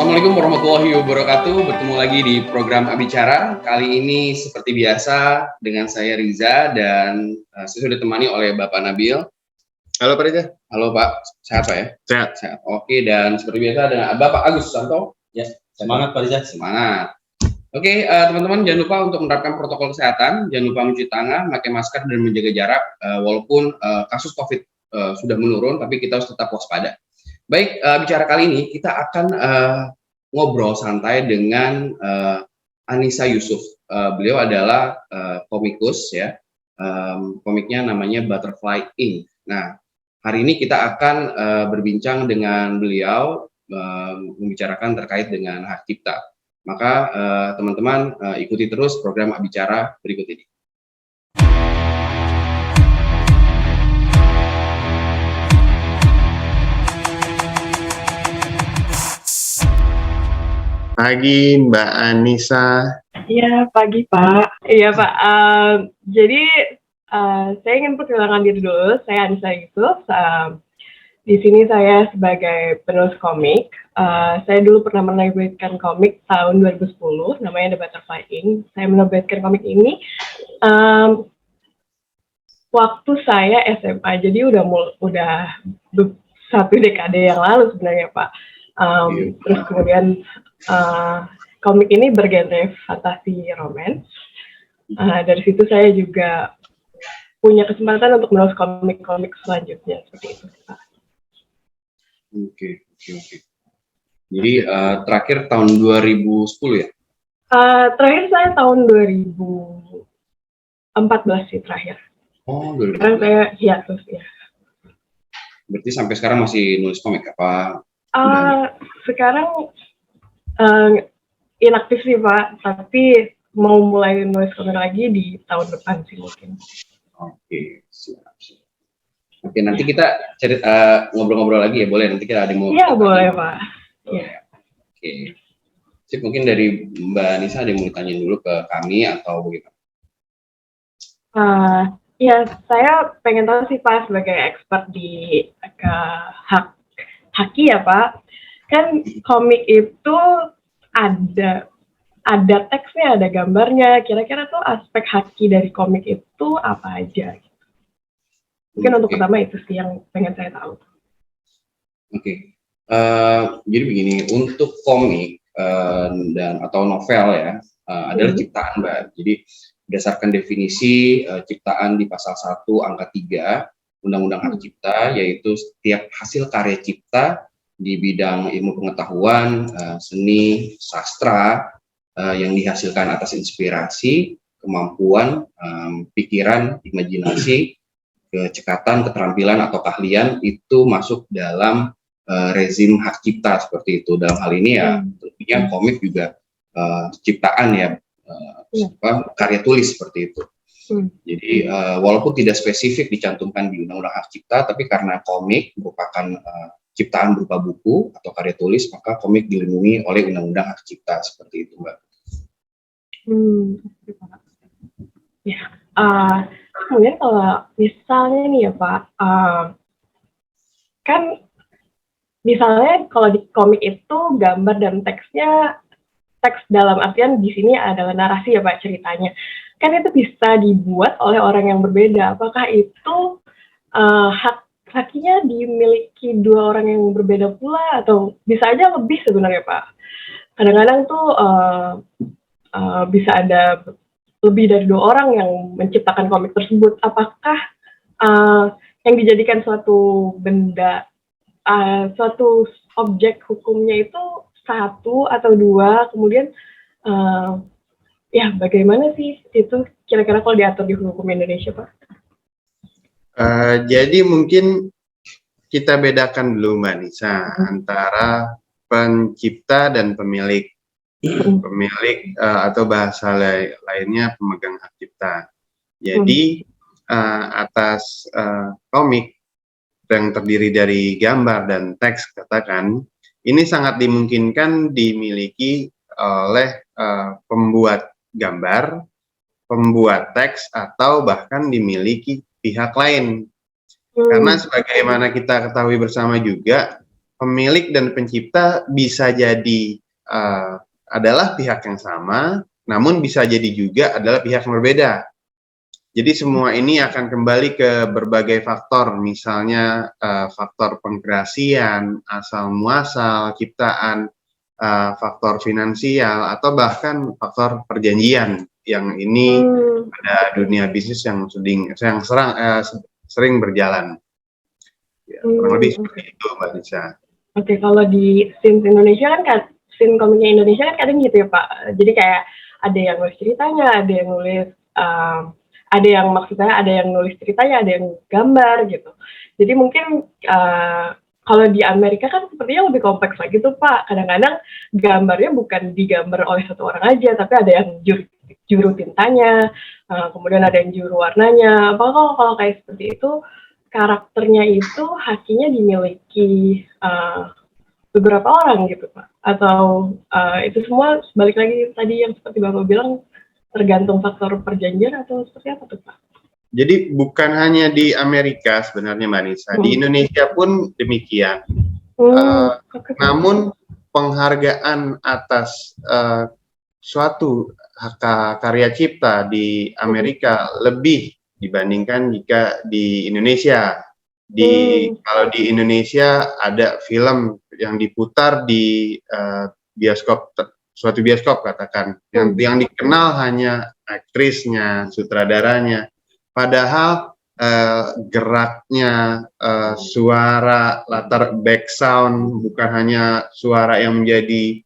Assalamualaikum warahmatullahi wabarakatuh. Bertemu lagi di program Abicara. Kali ini seperti biasa dengan saya Riza dan saya sudah ditemani oleh Bapak Nabil. Halo Pak Riza. Halo Pak, sehat Pak ya? Sehat. Oke, dan seperti biasa dengan Bapak Agus Susanto. Ya, semangat Pak Riza. Semangat. Oke, teman-teman jangan lupa untuk menerapkan protokol kesehatan, jangan lupa mencuci tangan, pakai masker dan menjaga jarak. Walaupun kasus COVID sudah menurun, tapi kita harus tetap waspada. Baik, bicara kali ini kita akan ngobrol santai dengan Anissa Yusuf. Beliau adalah komikus ya. Komiknya namanya Butterfly Ink. Nah, hari ini kita akan berbincang dengan beliau membicarakan terkait dengan hak cipta. Maka teman-teman ikuti terus program Abicara berikut ini. Pagi Mbak Anissa. Iya, pagi Pak. Iya Pak. Jadi saya ingin perkenalkan diri dulu. Saya Anissa Yusuf. Di sini saya sebagai penulis komik. Saya dulu pernah menerbitkan komik tahun 2010, namanya The Butterfly Ink. Saya menerbitkan komik ini waktu saya SMA. Jadi udah satu dekade yang lalu sebenarnya Pak. Terus kemudian komik ini bergenre fantasi romance. Dari situ saya juga punya kesempatan untuk menulis komik-komik selanjutnya seperti itu. Oke. Jadi terakhir tahun 2010 ya? Terakhir saya tahun 2014 sih terakhir. Oh, 2014. Sekarang saya hiatus ya. Berarti sampai sekarang masih nulis komik apa? Sekarang inaktif sih Pak, tapi mau mulai nulis komik lagi di tahun depan sih mungkin. Oke, siap. Oke, nanti kita ngobrol-ngobrol lagi ya, boleh? Nanti kita ada yang mau. Iya, boleh Pak. Iya. Oke. Sip, mungkin dari Mbak Anissa ada yang mau ditanya dulu ke kami atau bagaimana? Ya, saya pengen tahu sih Pak sebagai expert di haki ya Pak. Kan komik itu ada teksnya, ada gambarnya. Kira-kira tuh aspek haki dari komik itu apa aja? Mungkin untuk pertama itu sih yang pengen saya tahu. Oke. Jadi begini, untuk komik atau novel ya adalah ciptaan Mbak. Jadi berdasarkan definisi ciptaan di pasal 1 angka 3 Undang-Undang Hak Cipta, yaitu setiap hasil karya cipta di bidang ilmu pengetahuan, seni, sastra yang dihasilkan atas inspirasi, kemampuan, pikiran, imajinasi, kecekatan, keterampilan atau keahlian itu masuk dalam rezim hak cipta seperti itu. Dalam hal ini ya tentunya komik juga ciptaan ya, karya tulis seperti itu. Jadi walaupun tidak spesifik dicantumkan di Undang-Undang Hak Cipta, tapi karena komik merupakan ciptaan berupa buku atau karya tulis, maka komik dilindungi oleh Undang-Undang Hak Cipta seperti itu, Mbak. Ya, kemudian kalau misalnya nih ya Pak, kan misalnya kalau di komik itu gambar dan teksnya, teks dalam artian di sini adalah narasi ya Pak ceritanya, kan itu bisa dibuat oleh orang yang berbeda. Apakah itu hakinya dimiliki dua orang yang berbeda pula atau bisa aja lebih sebenarnya Pak? Kadang-kadang tuh bisa ada lebih dari 2 orang yang menciptakan komik tersebut. Apakah yang dijadikan suatu benda, suatu objek hukumnya itu 1 atau 2, kemudian ya bagaimana sih itu kira-kira kalau diatur di hukum Indonesia Pak? Jadi mungkin kita bedakan dulu Mbak Nisa antara pencipta dan pemilik. Atau bahasa lainnya pemegang hak cipta. Jadi atas komik yang terdiri dari gambar dan teks katakan, ini sangat dimungkinkan dimiliki oleh pembuat gambar, pembuat teks, atau bahkan dimiliki pihak lain. Karena sebagaimana kita ketahui bersama juga, pemilik dan pencipta bisa jadi adalah pihak yang sama, namun bisa jadi juga adalah pihak yang berbeda. Jadi semua ini akan kembali ke berbagai faktor, misalnya faktor pengkreasian, asal muasal, ciptaan, faktor finansial, atau bahkan faktor perjanjian yang ini pada dunia bisnis yang sering berjalan. Ya, kurang lebih seperti itu, Mbak Nisa. Oke, kalau di scene Indonesia kan scene komiknya Indonesia kan kadang gitu ya Pak. Jadi kayak ada yang nulis ceritanya, ada yang nulis ada yang maksudnya ada yang nulis ceritanya, ada yang gambar gitu. Jadi mungkin kalau di Amerika kan sepertinya lebih kompleks lagi tuh Pak. Kadang-kadang gambarnya bukan digambar oleh satu orang aja, tapi ada yang juru tintanya, kemudian ada yang juru warnanya. Apakah kalau kayak seperti itu karakternya itu hakinya dimiliki beberapa orang gitu Pak? Atau itu semua balik lagi tadi yang seperti Bapak bilang tergantung faktor perjanjian atau seperti apa tuh Pak? Jadi bukan hanya di Amerika sebenarnya Mbak Nisa, di Indonesia pun demikian. Namun penghargaan atas suatu karya cipta di Amerika lebih dibandingkan jika di Indonesia. Kalau di Indonesia ada film yang diputar di bioskop, suatu bioskop katakan, yang dikenal hanya aktrisnya, sutradaranya, padahal geraknya, suara, latar back sound, bukan hanya suara yang menjadi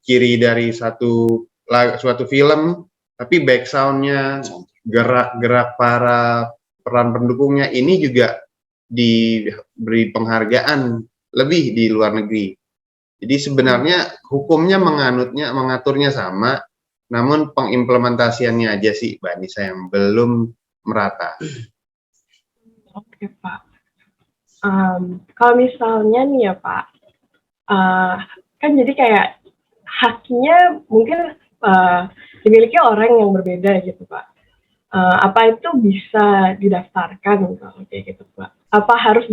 ciri dari suatu film, tapi back soundnya, gerak-gerak para peran pendukungnya ini juga diberi penghargaan lebih di luar negeri. Jadi sebenarnya hukumnya mengaturnya sama, namun pengimplementasiannya aja sih Mbak Nisa yang belum merata. Oke Pak. Kalau misalnya nih ya Pak, kan jadi kayak haknya mungkin dimiliki orang yang berbeda gitu Pak. Apa itu bisa didaftarkan kalau kayak gitu Pak? Apa harus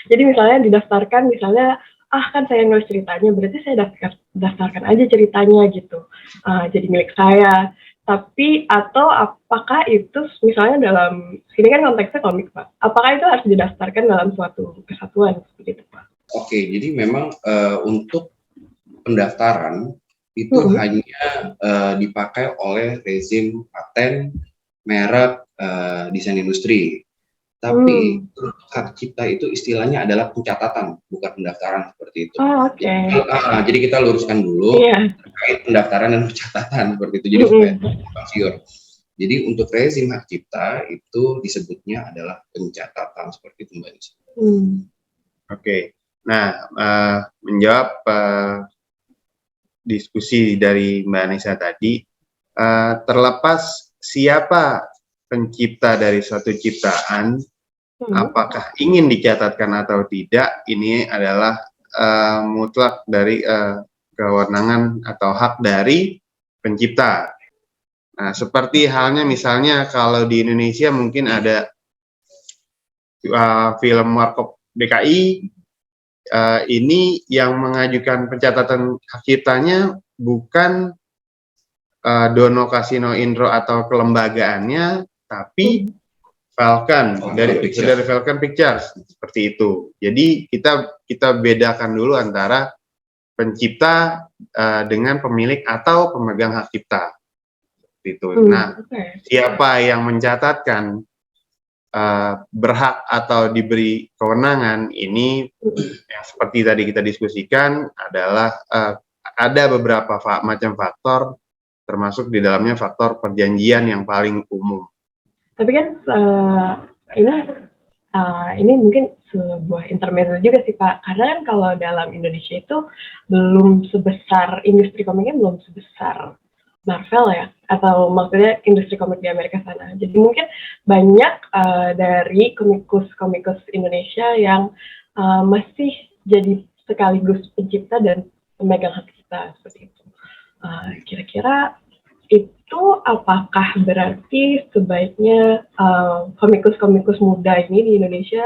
jadi misalnya didaftarkan misalnya kan saya nulis ceritanya, berarti saya daftarkan aja ceritanya gitu, jadi milik saya. Tapi atau apakah itu misalnya dalam sini kan konteksnya komik Pak, apakah itu harus didaftarkan dalam suatu kesatuan seperti itu Pak? Oke, jadi memang untuk pendaftaran itu hanya dipakai oleh rezim paten, merek, desain industri. Tapi hak cipta itu istilahnya adalah pencatatan, bukan pendaftaran seperti itu. Jadi kita luruskan dulu terkait pendaftaran dan pencatatan seperti itu. Jadi supaya sure. Jadi untuk rezim hak cipta itu disebutnya adalah pencatatan seperti itu Mbak Nisa. Oke. Nah, menjawab diskusi dari Mbak Nisa tadi, terlepas siapa pencipta dari suatu ciptaan, apakah ingin dicatatkan atau tidak, ini adalah mutlak dari kewenangan atau hak dari pencipta. Nah, seperti halnya misalnya kalau di Indonesia mungkin ada film Warkop DKI, ini yang mengajukan pencatatan hak ciptanya bukan Dono Kasino Indro atau kelembagaannya, tapi Falcon dari Falcon Pictures seperti itu. Jadi kita bedakan dulu antara pencipta dengan pemilik atau pemegang hak cipta. Seperti itu. Nah, siapa yang mencatatkan berhak atau diberi kewenangan ini yang seperti tadi kita diskusikan adalah ada beberapa macam faktor, termasuk di dalamnya faktor perjanjian yang paling umum. Tapi kan ini mungkin sebuah intermezzo juga sih Pak, karena kan kalau dalam Indonesia itu belum sebesar industri komiknya, belum sebesar Marvel ya, atau maksudnya industri komik di Amerika sana. Jadi mungkin banyak dari komikus Indonesia yang masih jadi sekaligus pencipta dan pemegang hak cipta seperti itu. Kira-kira itu apakah berarti sebaiknya komikus-komikus muda ini di Indonesia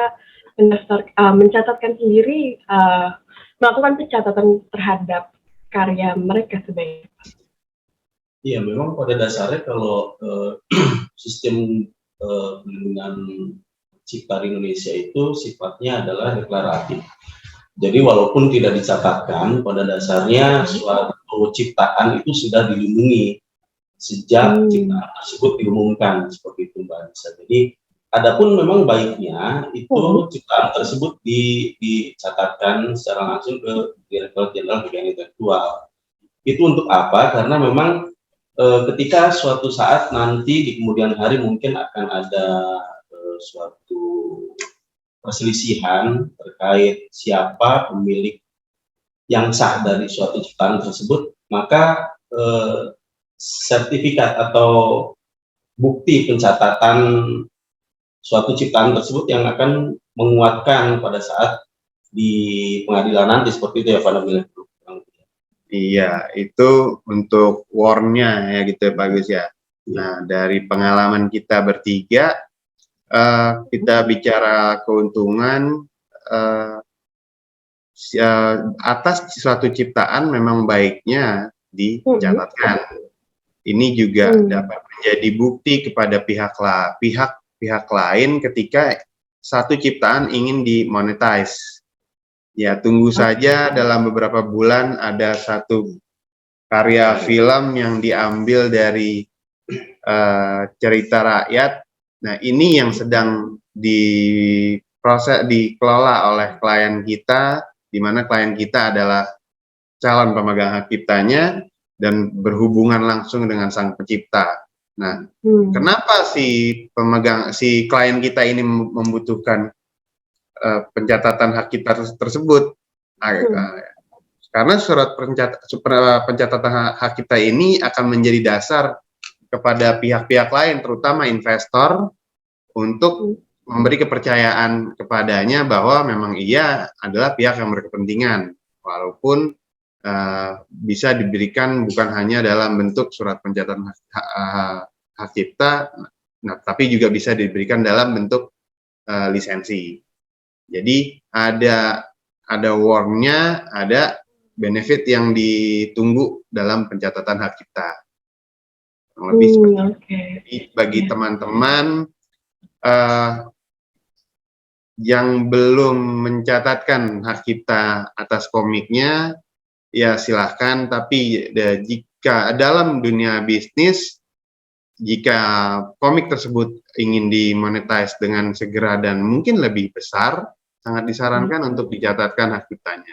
mencatatkan sendiri, melakukan pencatatan terhadap karya mereka sebaiknya? Iya, memang pada dasarnya kalau sistem perlindungan cipta di Indonesia itu sifatnya adalah deklaratif. Jadi walaupun tidak dicatatkan, pada dasarnya suatu ciptaan itu sudah dilindungi sejak ciptaan tersebut diumumkan, seperti itu Mbak Anissa. Jadi adapun memang baiknya itu ciptaan tersebut dicatatkan secara langsung ke Direktorat Jenderal Kekayaan Intelektual. Itu untuk apa? Karena memang ketika suatu saat nanti di kemudian hari mungkin akan ada suatu perselisihan terkait siapa pemilik yang sah dari suatu ciptaan tersebut, maka sertifikat atau bukti pencatatan suatu ciptaan tersebut yang akan menguatkan pada saat di pengadilan nanti, seperti itu ya Pak Nabil. Iya, itu untuk war-nya ya gitu ya Pak Gus ya. Nah, dari pengalaman kita bertiga, kita bicara keuntungan atas suatu ciptaan memang baiknya dicatatkan. Ini juga dapat menjadi bukti kepada pihak lain ketika satu ciptaan ingin dimonetize. Ya, tunggu saja dalam beberapa bulan ada satu karya film yang diambil dari cerita rakyat. Nah, ini yang sedang dikelola oleh klien kita, di mana klien kita adalah calon pemegang hak ciptanya dan berhubungan langsung dengan sang pencipta. Nah, kenapa si klien kita ini membutuhkan pencatatan hak cipta tersebut? Karena surat pencatatan hak cipta ini akan menjadi dasar kepada pihak-pihak lain, terutama investor, untuk memberi kepercayaan kepadanya bahwa memang ia adalah pihak yang berkepentingan, walaupun bisa diberikan bukan hanya dalam bentuk surat pencatatan hak cipta, tapi juga bisa diberikan dalam bentuk lisensi. Jadi ada war-nya, ada benefit yang ditunggu dalam pencatatan hak cipta. Lebih seperti itu. Jadi bagi teman-teman yang belum mencatatkan hak cipta atas komiknya, ya silahkan. Tapi jika dalam dunia bisnis, jika komik tersebut ingin dimonetize dengan segera dan mungkin lebih besar, sangat disarankan untuk dicatatkan hak ciptanya.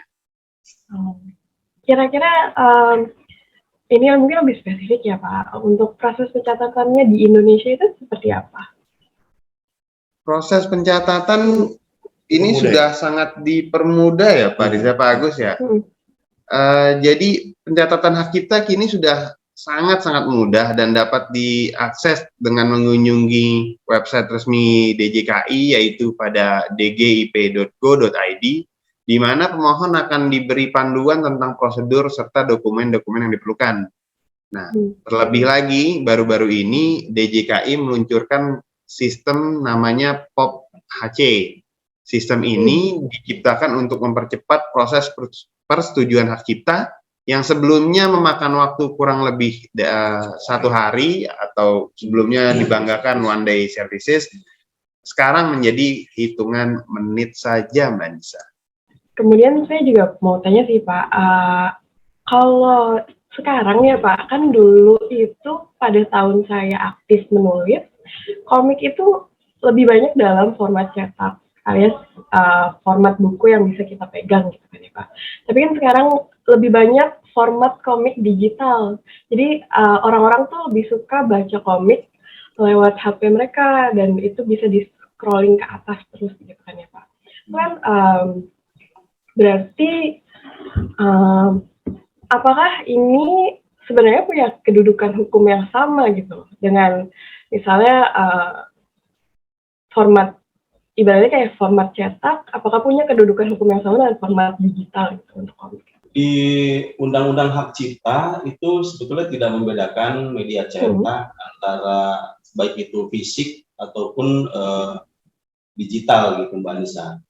Kira-kira ini mungkin lebih spesifik ya Pak, untuk proses pencatatannya di Indonesia itu seperti apa? Proses pencatatan ini sudah sangat dipermudah ya Pak Riza, Pak Agus ya. Jadi pencatatan hak cipta kini sudah sangat-sangat mudah dan dapat diakses dengan mengunjungi website resmi DJKI, yaitu pada dgip.go.id, di mana pemohon akan diberi panduan tentang prosedur serta dokumen-dokumen yang diperlukan. Nah, terlebih lagi baru-baru ini DJKI meluncurkan sistem namanya POP-HC. Sistem ini diciptakan untuk mempercepat proses persetujuan hak cipta yang sebelumnya memakan waktu kurang lebih 1 hari, atau sebelumnya dibanggakan one day services, sekarang menjadi hitungan menit saja, Mbak Nisa. Kemudian saya juga mau tanya sih Pak, kalau sekarang ya Pak, kan dulu itu pada tahun saya aktif menulis, komik itu lebih banyak dalam format cetak, alias format buku yang bisa kita pegang gitu kan ya Pak. Tapi kan sekarang lebih banyak format komik digital. Jadi orang-orang tuh lebih suka baca komik lewat HP mereka, dan itu bisa di-scrolling ke atas terus gitu kan ya Pak. Kan berarti apakah ini sebenarnya punya kedudukan hukum yang sama gitu dengan misalnya format, ibaratnya kayak format cetak, apakah punya kedudukan hukum yang sama dengan format digital gitu untuk komik? di Undang-Undang Hak Cipta itu sebetulnya tidak membedakan media cetak antara baik itu fisik ataupun digital gitu Mbak Nisa.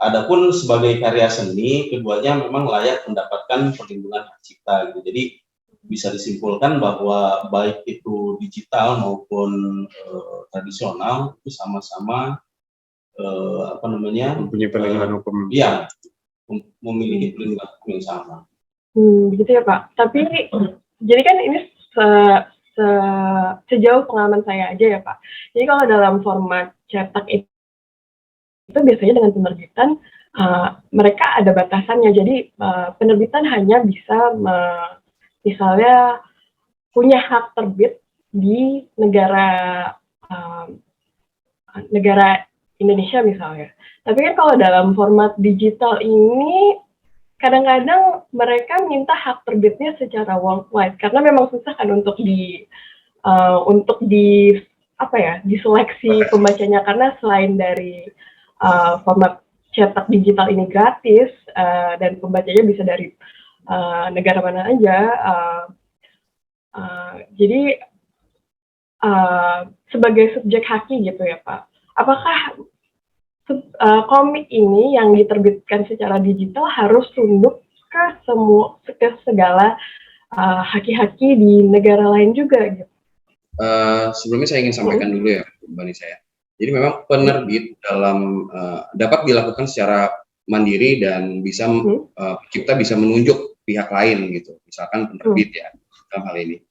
Adapun sebagai karya seni, keduanya memang layak mendapatkan perlindungan hak cipta gitu. Jadi bisa disimpulkan bahwa baik itu digital maupun tradisional itu sama-sama Mempunyai perlindungan hukum. Iya, memiliki perlindungan hukum yang sama. Begitu ya Pak. Tapi jadi kan ini sejauh pengalaman saya aja ya Pak. Jadi kalau dalam format cetak itu biasanya dengan penerbitan mereka ada batasannya. Jadi penerbitan hanya bisa misalnya punya hak terbit di negara Indonesia misalnya. Tapi kan kalau dalam format digital ini kadang-kadang mereka minta hak terbitnya secara worldwide karena memang susah kan untuk diseleksi pembacanya, karena selain dari format cetak digital ini gratis dan pembacanya bisa dari negara mana aja. Jadi sebagai subjek haki gitu ya Pak, apakah komik ini yang diterbitkan secara digital harus tunduk ke segala haki-haki di negara lain juga gitu? Sebelumnya saya ingin sampaikan dulu ya Mbak Nisa ya. Jadi memang penerbit dapat dilakukan secara mandiri dan bisa pencipta bisa menunjuk pihak lain gitu. Misalkan penerbit ya dalam hal ini.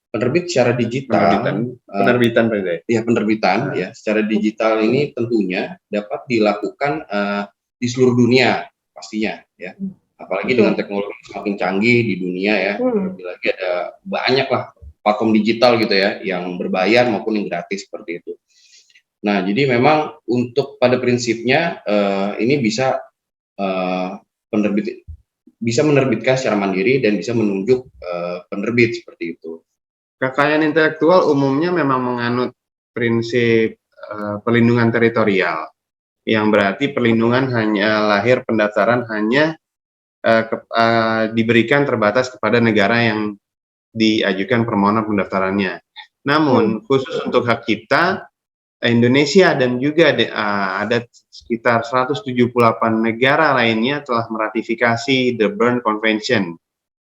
Penerbit secara digital, penerbitan ya penerbitan ya secara digital ini tentunya dapat dilakukan di seluruh dunia pastinya ya, apalagi dengan teknologi semakin canggih di dunia ya, lebih lagi ada banyak lah platform digital gitu ya yang berbayar maupun yang gratis seperti itu. Nah jadi memang untuk pada prinsipnya ini bisa penerbit bisa menerbitkan secara mandiri dan bisa menunjuk penerbit seperti itu. Kekayaan intelektual umumnya memang menganut prinsip perlindungan teritorial, yang berarti perlindungan hanya lahir pendaftaran hanya diberikan terbatas kepada negara yang diajukan permohonan pendaftarannya. Namun khusus untuk hak cipta, Indonesia dan juga ada sekitar 178 negara lainnya telah meratifikasi The Berne Convention.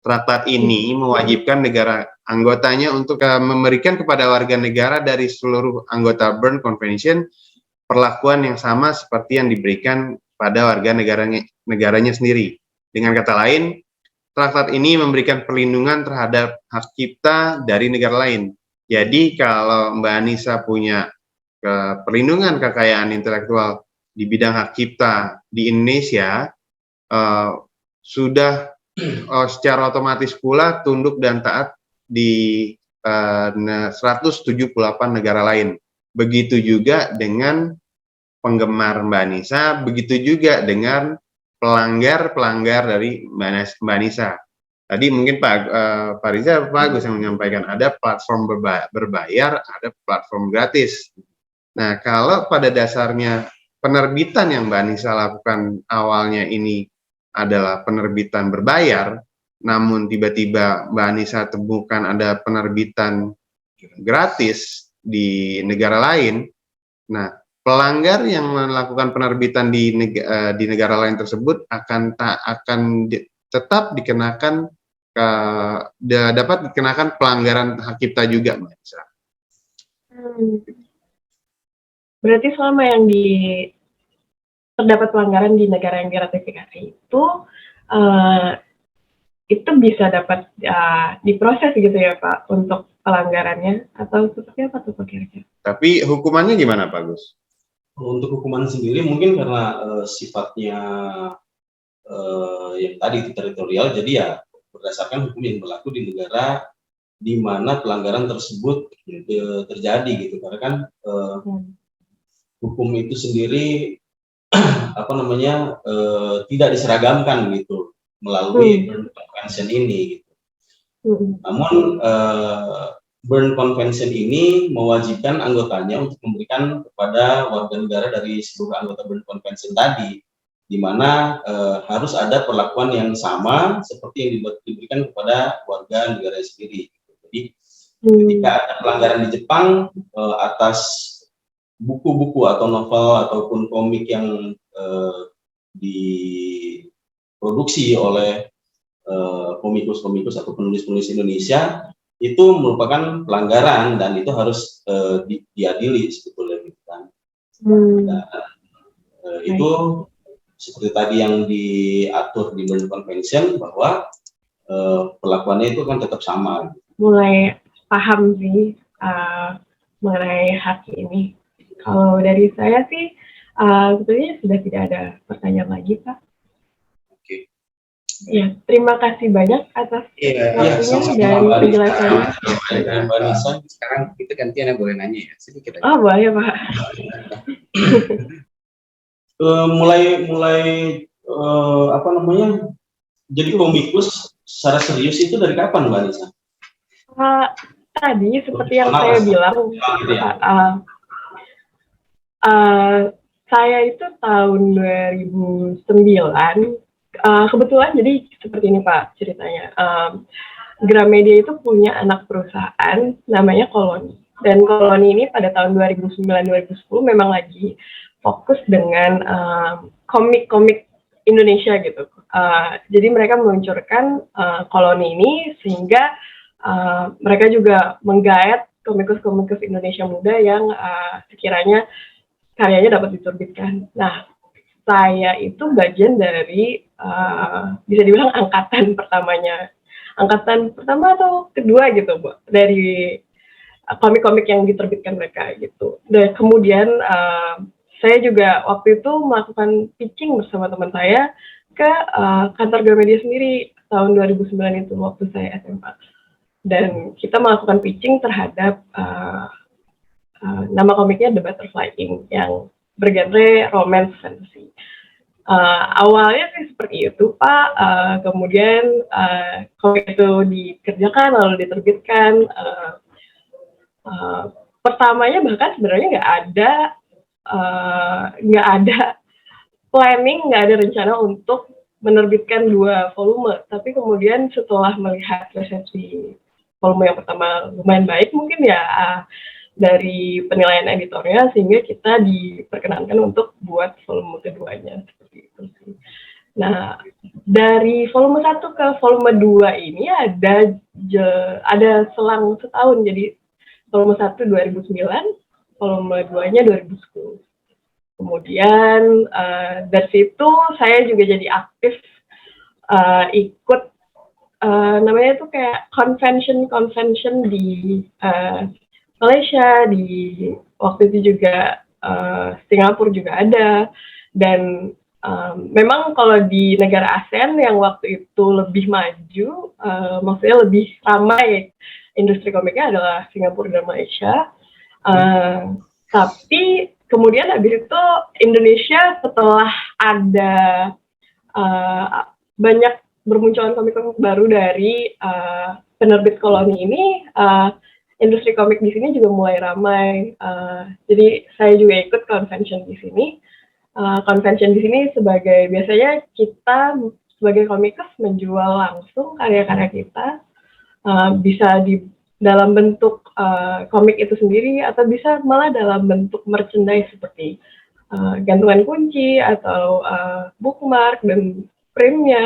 Traktat ini mewajibkan negara anggotanya untuk memberikan kepada warga negara dari seluruh anggota Berne Convention perlakuan yang sama seperti yang diberikan pada warga negaranya sendiri. Dengan kata lain, traktat ini memberikan perlindungan terhadap hak cipta dari negara lain. Jadi kalau Mbak Anissa punya perlindungan kekayaan intelektual di bidang hak cipta di Indonesia, sudah secara otomatis pula tunduk dan taat di 178 negara lain. Begitu juga dengan penggemar Mbak Anissa, begitu juga dengan pelanggar dari Mbak Anissa. Tadi mungkin Pak Riza, Pak Agus yang menyampaikan ada platform berbayar, ada platform gratis. Nah, kalau pada dasarnya penerbitan yang Mbak Anissa lakukan awalnya ini adalah penerbitan berbayar, namun tiba-tiba Mbak Anissa temukan ada penerbitan gratis di negara lain. Nah, pelanggar yang melakukan penerbitan di negara lain tersebut akan tetap dikenakan dapat dikenakan pelanggaran hak cipta juga, Mbak Anissa. Berarti selama yang terdapat pelanggaran di negara yang diratifikasi itu bisa dapat diproses gitu ya Pak untuk pelanggarannya, atau seperti apa tuh Pak kira-kira? Tapi hukumannya gimana Pak Gus? Untuk hukuman sendiri mungkin karena sifatnya yang tadi itu teritorial, jadi ya berdasarkan hukum yang berlaku di negara di mana pelanggaran tersebut terjadi gitu, karena kan hukum itu sendiri tidak diseragamkan gitu melalui Berne Convention ini gitu. Namun Berne Convention ini mewajibkan anggotanya untuk memberikan kepada warga negara dari seluruh anggota Berne Convention tadi di mana harus ada perlakuan yang sama seperti yang diberikan kepada warga negara sendiri. Jadi ketika ada pelanggaran di Jepang atas buku-buku atau novel ataupun komik yang diproduksi oleh komikus-komikus atau penulis-penulis Indonesia, itu merupakan pelanggaran dan itu harus diadili sebetulnya gitu kan. Nah, itu seperti tadi yang diatur di Bern Convention bahwa perlakuannya itu kan tetap sama. Mulai paham sih mengenai hak ini. Kalau dari saya sih sebetulnya sudah tidak ada pertanyaan lagi, Pak. Oke. Ya, terima kasih banyak atas waktunya dan penjelasannya. Mbak Nisa, sekarang kita gantian yang boleh nanya ya, sedikit aja. Oh, boleh, Pak. mulai apa namanya, jadi komikus secara serius itu dari kapan, Mbak Nisa? Tadi seperti yang saya bilang, saya itu tahun 2009, kebetulan jadi seperti ini Pak ceritanya. Gramedia itu punya anak perusahaan namanya Koloni, dan Koloni ini pada tahun 2009-2010 memang lagi fokus dengan komik-komik Indonesia gitu. Jadi mereka meluncurkan Koloni ini sehingga mereka juga menggait komikus-komikus Indonesia muda yang sekiranya karyanya dapat diterbitkan. Nah, saya itu bagian dari bisa dibilang angkatan pertama atau kedua gitu, Bu, dari komik-komik yang diterbitkan mereka gitu. Dan kemudian saya juga waktu itu melakukan pitching bersama teman saya ke kantor Gramedia sendiri tahun 2009 itu waktu saya SMA. Dan kita melakukan pitching terhadap nama komiknya The Butterfly Ink yang bergenre romance fantasy. Awalnya sih seperti itu Pak, kemudian komik itu dikerjakan lalu diterbitkan. Pertamanya bahkan sebenarnya nggak ada planning, nggak ada rencana untuk menerbitkan 2 volume, tapi kemudian setelah melihat resepsi volume yang pertama lumayan baik mungkin ya dari penilaian editornya, sehingga kita diperkenankan untuk buat volume keduanya seperti itu sih. Nah, dari volume 1 ke volume 2 ini ada selang setahun, jadi volume 1 2009, volume 2-nya 2010. Kemudian dari situ saya juga jadi aktif ikut namanya itu kayak convention di Malaysia, di waktu itu juga Singapura juga ada, dan memang kalau di negara ASEAN yang waktu itu lebih maju, maksudnya lebih ramai industri komiknya adalah Singapura dan Malaysia. Tapi kemudian habis itu Indonesia setelah ada banyak bermunculan komik-komik baru dari penerbit Koloni ini, industri komik di sini juga mulai ramai. Jadi saya juga ikut convention di sini. Convention di sini biasanya kita sebagai komikus menjual langsung karya-karya kita, bisa dalam bentuk komik itu sendiri atau bisa malah dalam bentuk merchandise seperti gantungan kunci atau bookmark dan printnya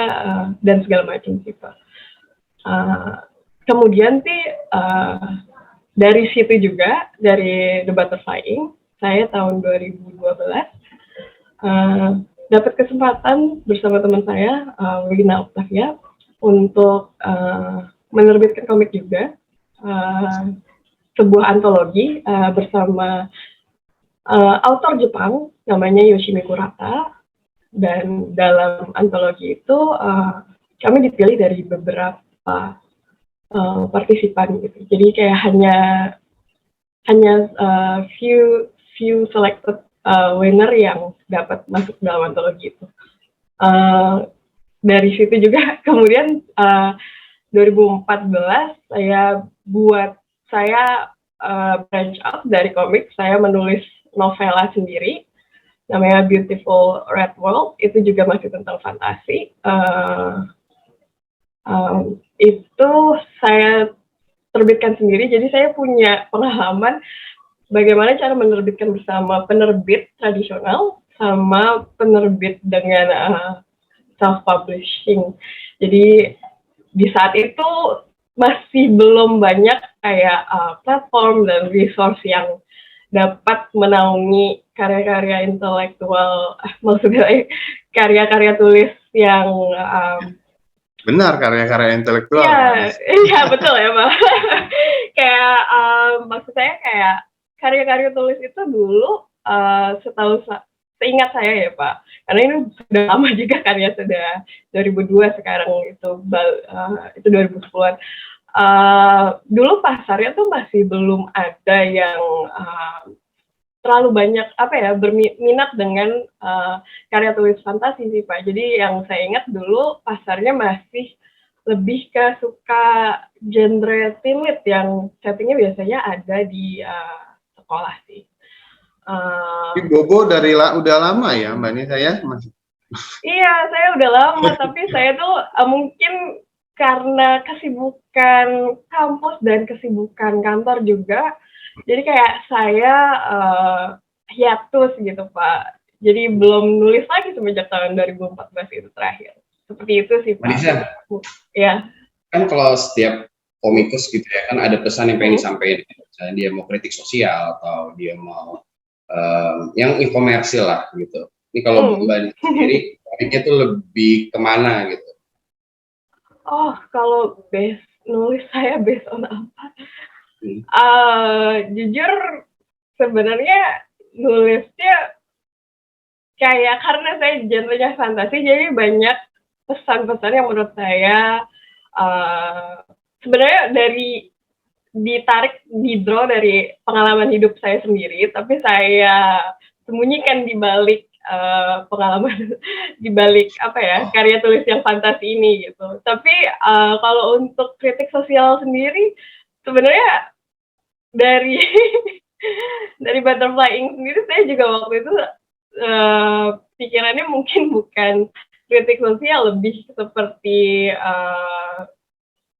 dan segala macam sih Pak. Kemudian sih dari situ juga, dari The Butterfly Ink, saya tahun 2012 dapat kesempatan bersama teman saya, Wina Octavia, untuk menerbitkan komik juga, sebuah antologi bersama author Jepang namanya Yoshimi Kurata, dan dalam antologi itu kami dipilih dari beberapa partisipan gitu. Jadi kayak hanya few selected winner yang dapat masuk dalam antologi itu. Dari situ juga kemudian 2014 saya branch out dari komik, saya menulis novela sendiri namanya Beautiful Red World, itu juga masih tentang fantasi. Itu saya terbitkan sendiri, jadi saya punya pengalaman bagaimana cara menerbitkan bersama penerbit tradisional sama penerbit dengan self-publishing. Jadi di saat itu masih belum banyak kayak platform dan resource yang dapat menaungi karya-karya intelektual, maksudnya karya-karya tulis yang Benar, karya-karya intelektual. iya betul ya Pak. Kayak maksud saya kayak karya-karya tulis itu dulu seingat saya ya Pak, karena ini sudah lama juga karya, sudah 2002 sekarang, itu 2010-an. Dulu pasarnya tuh masih belum ada yang terlalu banyak berminat dengan karya tulis fantasi sih Pak. Jadi yang saya ingat dulu pasarnya masih lebih ke suka genre teen lit yang settingnya biasanya ada di sekolah sih. Tapi Bobo udah lama ya Mbak Nisa ya? Iya, saya udah lama, tapi saya tuh mungkin karena kesibukan kampus dan kesibukan kantor juga, jadi kayak saya hiatus gitu Pak. Jadi belum nulis lagi semenjak tahun 2014 itu terakhir. Seperti itu sih Pak. Nisa, ya. Kan kalau setiap komikus gitu ya, kan ada pesan yang pengen disampaikan. Misalnya dia mau kritik sosial atau dia mau yang infomersil lah gitu. Ini kalau Mbak sendiri, komiknya tuh lebih kemana gitu? Oh, kalau nulis saya based on apa? Jujur sebenarnya nulisnya kayak karena saya genrenya fantasi, jadi banyak pesan-pesan yang menurut saya sebenarnya ditarik dari pengalaman hidup saya sendiri, tapi saya sembunyikan di balik pengalaman, di balik karya tulis yang fantasi ini gitu. Tapi kalau untuk kritik sosial sendiri, sebenarnya dari Butterfly Ink sendiri, saya juga waktu itu pikirannya mungkin bukan kritik sosial, lebih seperti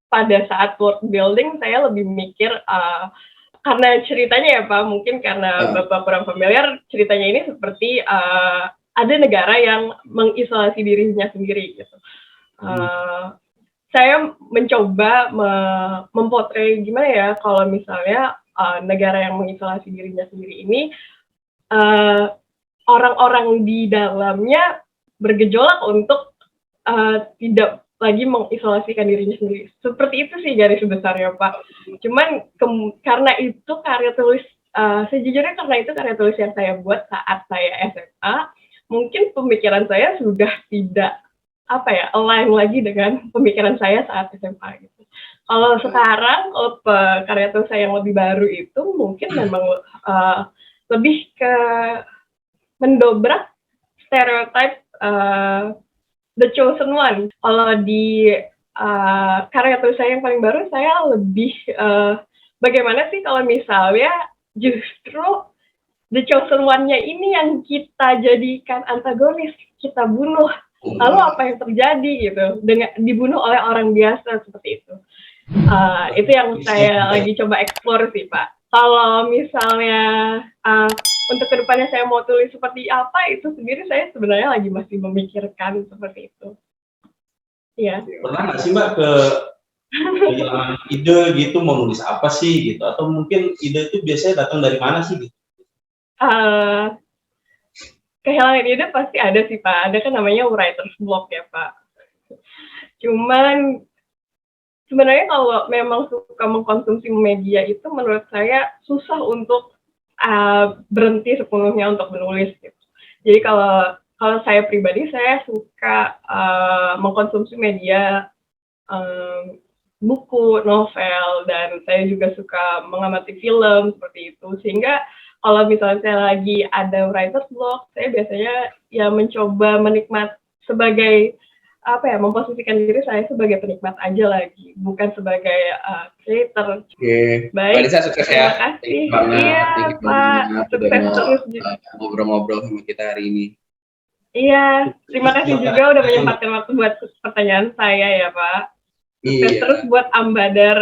pada saat world building saya lebih mikir karena ceritanya ya Pak, mungkin karena Bapak kurang familiar, ceritanya ini seperti ada negara yang mengisolasi dirinya sendiri gitu. Saya mencoba mempotret gimana ya kalau misalnya negara yang mengisolasi dirinya sendiri ini orang-orang di dalamnya bergejolak untuk tidak lagi mengisolasikan dirinya sendiri. Seperti itu sih garis besarnya Pak. Cuman karena itu karya tulis, sejujurnya karena itu karya tulis yang saya buat saat saya SMA, mungkin pemikiran saya sudah tidak align lagi dengan pemikiran saya saat SMA gitu. Kalau sekarang, karya tulis saya yang lebih baru itu mungkin memang lebih ke mendobrak stereotip The Chosen One. Kalau di karya tulis saya yang paling baru, saya lebih bagaimana sih kalau misalnya justru The Chosen One-nya ini yang kita jadikan antagonis, kita bunuh. Lalu apa yang terjadi gitu dengan dibunuh oleh orang biasa seperti itu. Itu yang saya lagi coba explore sih Pak. Kalau misalnya untuk kedepannya saya mau tulis seperti apa, itu sendiri saya sebenarnya lagi masih memikirkan seperti itu. Iya. Pernah nggak sih Mbak kehilangan ide gitu, mau nulis apa sih gitu, atau mungkin ide itu biasanya datang dari mana sih gitu? Kehilangan ide pasti ada sih Pak. Ada kan namanya writer's block ya Pak. Cuman sebenarnya kalau memang suka mengkonsumsi media itu, menurut saya susah untuk berhenti sepenuhnya untuk menulis gitu. Jadi kalau saya pribadi, saya suka mengkonsumsi media, buku, novel, dan saya juga suka mengamati film seperti itu. Sehingga kalau misalnya saya lagi ada writer's block, saya biasanya ya mencoba menikmati sebagai memposisikan diri saya sebagai penikmat aja lagi, bukan sebagai creator. Oke. Baik. Mbak Lisa sukses Terima ya. kasih. Thank you banget. Iya, Thank you Pak. banget Sukses udah mau terus juga. ngobrol-ngobrol sama kita hari ini. Iya, terima kasih juga udah menyempatkan waktu buat pertanyaan saya ya, Pak. Sukses Iya. terus buat Ambadar.